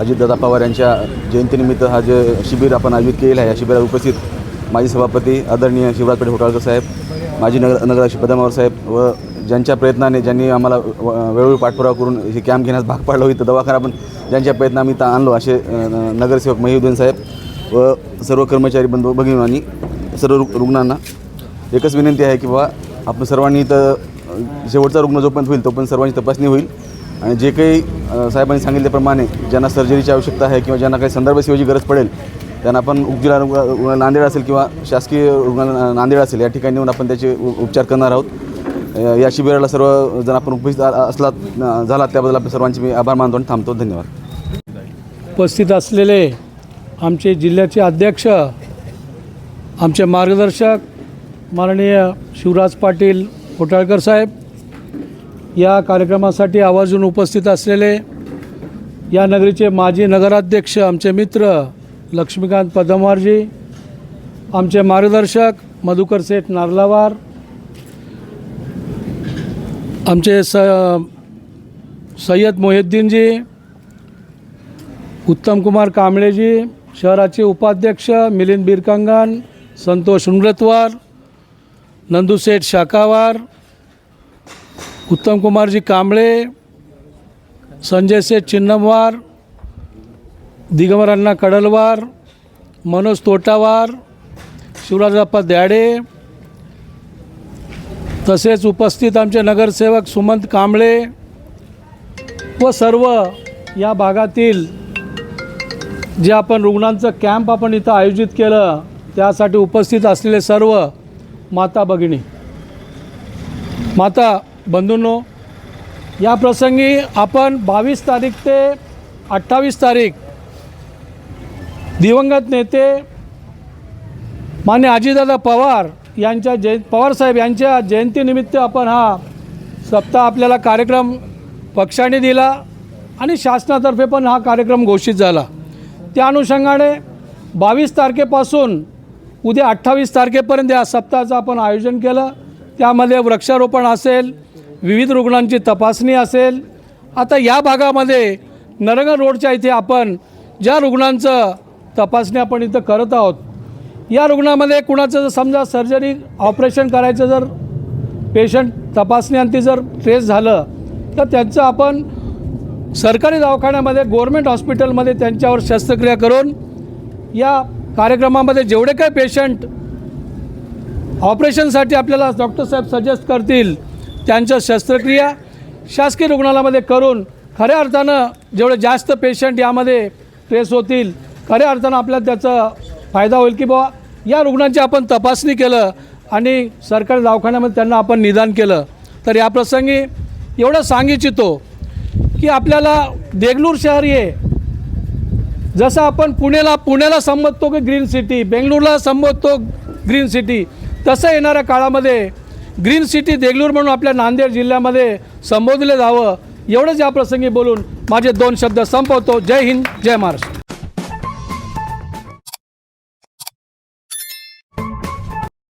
अजितदादा पवार यांच्या जयंतीनिमित्त हा जे शिबिर आपण आयोजित केलेलं आहे, या शिबिरात उपस्थित माजी सभापती आदरणीय शिवराज पेठे होटाळकर साहेब, माजी नगराध्यक्ष पद्मावर साहेब व ज्यांच्या प्रयत्नाने ज्यांनी आम्हाला वेळोवेळी पाठपुरावा करून हे कॅम्प घेण्यास भाग पाडलं होतं, दवाखाना पण ज्यांच्या प्रयत्नाने आम्ही आणलो असे नगरसेवक महिउद्दीन साहेब व सर्व कर्मचारी बंधू भगिनी आणि सर्व रुग्णांना एकच विनंती आहे की बाबा आपण सर्वांनी तर शेवटचा रुग्ण जोपर्यंत होईल तोपर्यंत सर्वांची तपासणी होईल आणि जे काही साहेबांनी सांगितल्याप्रमाणे ज्यांना सर्जरीची आवश्यकता आहे किंवा ज्यांना काही संदर्भ सेवेची गरज पडेल त्यांना आपण उपजिल्हा रुग्णालय नांदेड असेल किंवा शासकीय रुग्णालय नांदेड असेल या ठिकाणी येऊन आपण त्याचे उपचार करणार आहोत। या शिबिराला सर्वजण आपण उपस्थित झाला त्याबद्दल आपल्या सर्वांचे मी आभार मानतो आणि थांबतो। धन्यवाद। उपस्थित असलेले आमचे जिल्ह्याचे अध्यक्ष, आमचे मार्गदर्शक माननीय शिवराज पाटील होटाळकर साहेब, या कार्यक्रमासाठी आवर्जून उपस्थित असलेले या नगरीचे माजी नगराध्यक्ष आमचे मित्र लक्ष्मीकांत पद्मवारजी, आमचे मार्गदर्शक मधुकर सेठ नार्लावार, आमचे सय्यद मोहिद्दीनजी, उत्तम कुमार कांबळेजी, शहराचे उपाध्यक्ष मिलिंद बिरकंगन, संतोष उंगरतवार, नंदूसेठ शाकावार, उत्तम कुमारजी कांबळे, संजय सेठ चिन्नमवार, दिगंबर अण्णा कडलवार, मनोज तोटावार, शिवराजप्पा द्याडे, तसेच उपस्थित आमचे नगरसेवक सुमंत कांबळे व सर्व या भागातील जे आपण रुग्णांचं कॅम्प आपण इथं आयोजित केलं त्यासाठी उपस्थित असलेले सर्व माता भगिनी, माता बंधूंनो, या प्रसंगी आपण 22 तारीख ते 28 तारीख दिवंगत नेते मान्य अजितदादा पवार यांच्या पवारसाहेब यांच्या जयंतीनिमित्त आपण हा सप्ताह आपल्याला कार्यक्रम पक्षाने दिला आणि शासनातर्फे पण हा कार्यक्रम घोषित झाला। त्या अनुषंगाने 22 तारखेपासून उद्या 28 तारखेपर्यंत या सप्ताहाचं आपण आयोजन केलं। त्यामध्ये वृक्षारोपण असेल, विविध रुग्णांची तपासणी असेल। आता या भागामध्ये नरंगण रोडच्या इथे आपण ज्या रुग्णांचं तपासणी आपण इथं करत आहोत, या रुग्णामध्ये कुणाचं जर समजा सर्जरी ऑपरेशन करायचं जर पेशंट तपासणीअंती जर ट्रेस झालं तर त्यांचं आपण सरकारी दवाखान्यामध्ये गव्हर्मेंट हॉस्पिटलमध्ये त्यांच्यावर शस्त्रक्रिया करून या कार्यक्रमामध्ये जेवढे काही पेशंट ऑपरेशनसाठी आपल्याला डॉक्टर साहेब सजेस्ट करतील त्यांच्या शस्त्रक्रिया शासकीय रुग्णालयामध्ये करून खऱ्या अर्थानं जेवढे जास्त पेशंट यामध्ये ट्रेस होतील, खऱ्या अर्थानं आपल्याला त्याचा फायदा होईल की बाबा या रुग्णांची आपण तपासणी केलं आणि सरकारी दवाखान्यामध्ये त्यांना आपण निदान केलं। तर या प्रसंगी एवढं सांगू इच्छितो की आपल्याला देगलूर शहर हे जसं आपण पुण्याला संबोधतो की ग्रीन सिटी, बेंगळुरूला संबोधतो ग्रीन सिटी, तसं येणाऱ्या काळामध्ये ग्रीन सिटी देगलूर म्हणून आपल्या नांदेड जिल्ह्यामध्ये संबोधले जावं, एवढंच या प्रसंगी बोलून माझे 2 शब्द संपवतो। जय हिंद, जय महाराष्ट्र।